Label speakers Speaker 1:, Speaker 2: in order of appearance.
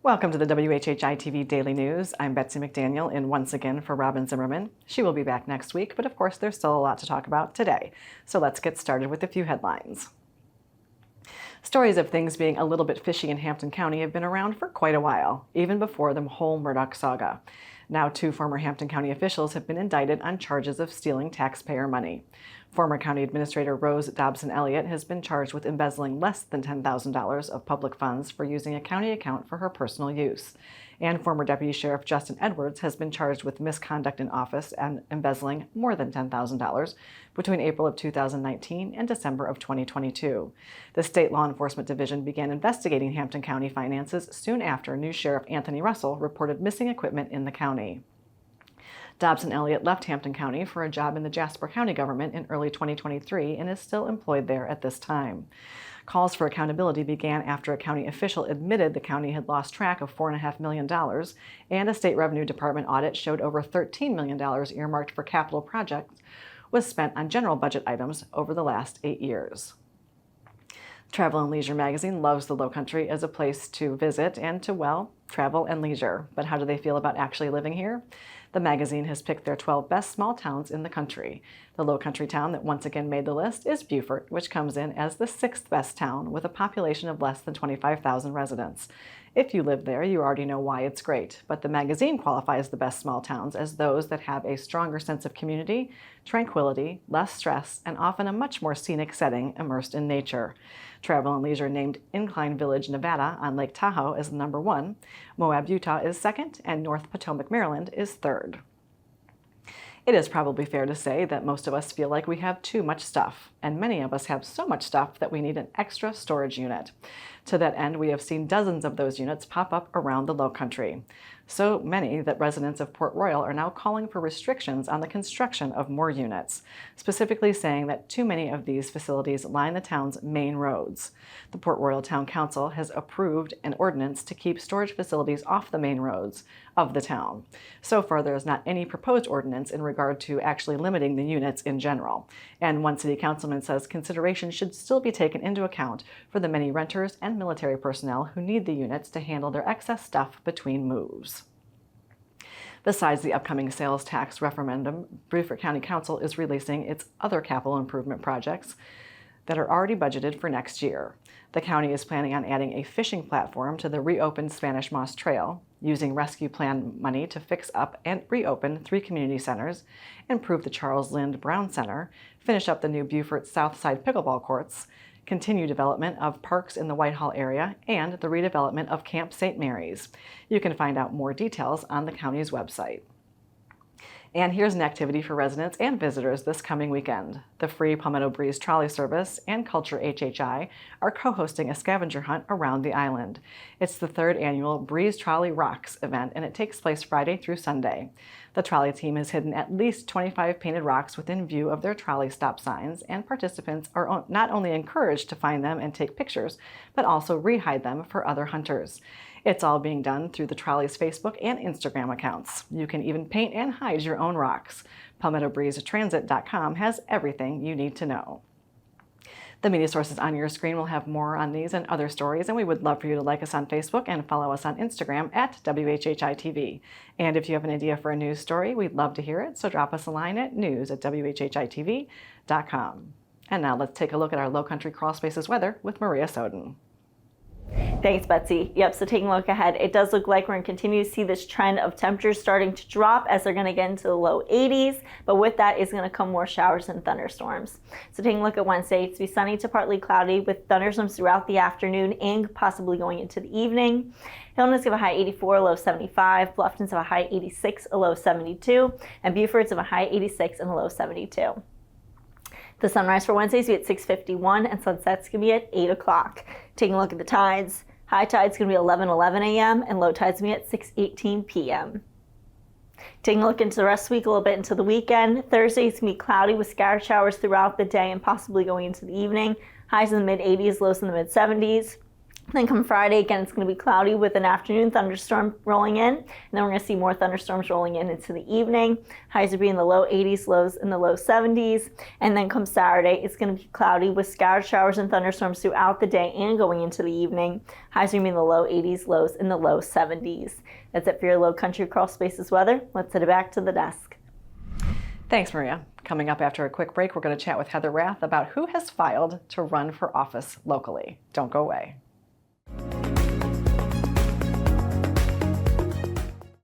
Speaker 1: Welcome to the WHHI-TV Daily News. I'm Betsy McDaniel in once again for Robin Zimmerman. She will be back next week, but of course there's still a lot to talk about today. So let's get started with a few headlines. Stories of things being a little bit fishy in Hampton County have been around for quite a while, even before the whole Murdoch saga. Now, 2 former Hampton County officials have been indicted on charges of stealing taxpayer money. Former County Administrator Rose Dobson-Elliott has been charged with embezzling less than $10,000 of public funds for using a county account for her personal use. And former Deputy Sheriff Justin Edwards has been charged with misconduct in office and embezzling more than $10,000 between April of 2019 and December of 2022. The State Law Enforcement Division began investigating Hampton County finances soon after new Sheriff Anthony Russell reported missing equipment in the county. Dobson-Elliott left Hampton County for a job in the Jasper County government in early 2023 and is still employed there at this time. Calls for accountability began after a county official admitted the county had lost track of $4.5 million, and a state revenue department audit showed over $13 million earmarked for capital projects was spent on general budget items over the last 8 years. Travel and Leisure magazine loves the Lowcountry as a place to visit and to, well, travel and leisure. But how do they feel about actually living here? The magazine has picked their 12 best small towns in the country. The Lowcountry town that once again made the list is Beaufort, which comes in as the 6th best town with a population of less than 25,000 residents. If you live there, you already know why it's great, but the magazine qualifies the best small towns as those that have a stronger sense of community, tranquility, less stress, and often a much more scenic setting immersed in nature. Travel and Leisure named Incline Village, Nevada on Lake Tahoe as number 1, Moab, Utah is 2nd, and North Potomac, Maryland is 3rd. It is probably fair to say that most of us feel like we have too much stuff, and many of us have so much stuff that we need an extra storage unit. To that end, we have seen dozens of those units pop up around the Lowcountry. So many that residents of Port Royal are now calling for restrictions on the construction of more units, specifically saying that too many of these facilities line the town's main roads. The Port Royal Town Council has approved an ordinance to keep storage facilities off the main roads of the town. So far, there is not any proposed ordinance in regard to actually limiting the units in general. And one city councilman says consideration should still be taken into account for the many renters and military personnel who need the units to handle their excess stuff between moves. Besides the upcoming sales tax referendum, Beaufort County Council is releasing its other capital improvement projects that are already budgeted for next year. The county is planning on adding a fishing platform to the reopened Spanish Moss Trail, using rescue plan money to fix up and reopen 3 community centers, improve the Charles Lind Brown Center, finish up the new Beaufort South Side pickleball courts, continue development of parks in the Whitehall area, and the redevelopment of Camp St. Mary's. You can find out more details on the county's website. And here's an activity for residents and visitors this coming weekend. The free Palmetto Breeze Trolley Service and Culture HHI are co-hosting a scavenger hunt around the island. It's the 3rd annual Breeze Trolley Rocks event, and it takes place Friday through Sunday. The trolley team has hidden at least 25 painted rocks within view of their trolley stop signs, and participants are not only encouraged to find them and take pictures, but also re-hide them for other hunters. It's all being done through the trolley's Facebook and Instagram accounts. You can even paint and hide your own rocks. PalmettoBreezeTransit.com has everything you need to know. The media sources on your screen will have more on these and other stories, and we would love for you to like us on Facebook and follow us on Instagram at WHHI-TV. And if you have an idea for a news story, we'd love to hear it, so drop us a line at news@WHHITV.com. And now let's take a look at our Lowcountry Crawl Spaces weather with Maria Soden.
Speaker 2: Thanks, Betsy. Yep, so taking a look ahead, it does look like we're going to continue to see this trend of temperatures starting to drop as they're going to get into the low 80s, but with that is going to come more showers and thunderstorms. So taking a look at Wednesday, it's to be sunny to partly cloudy with thunderstorms throughout the afternoon and possibly going into the evening. Hilton is going to have a high 84, a low 75. Bluffton's have a high 86, a low 72. And Beaufort's have a high 86 and a low 72. The sunrise for Wednesday is going to be at 6:51 and sunset's going to be at 8 o'clock. Taking a look at the tides, high tide's going to be 11:11 a.m. and low tide's going to be at 6:18 p.m. Taking a look into the rest of the week, a little bit into the weekend, Thursday is going to be cloudy with scattered showers throughout the day and possibly going into the evening. Highs in the mid-80s, lows in the mid-70s. Then come Friday, again, it's going to be cloudy with an afternoon thunderstorm rolling in. And then we're going to see more thunderstorms rolling in into the evening. Highs will be in the low 80s, lows in the low 70s. And then come Saturday, it's going to be cloudy with scattered showers and thunderstorms throughout the day and going into the evening. Highs will be in the low 80s, lows in the low 70s. That's it for your Lowcountry Crawl Spaces weather. Let's head back to the desk.
Speaker 1: Thanks, Maria. Coming up after a quick break, we're going to chat with Heather Rath about who has filed to run for office locally. Don't go away.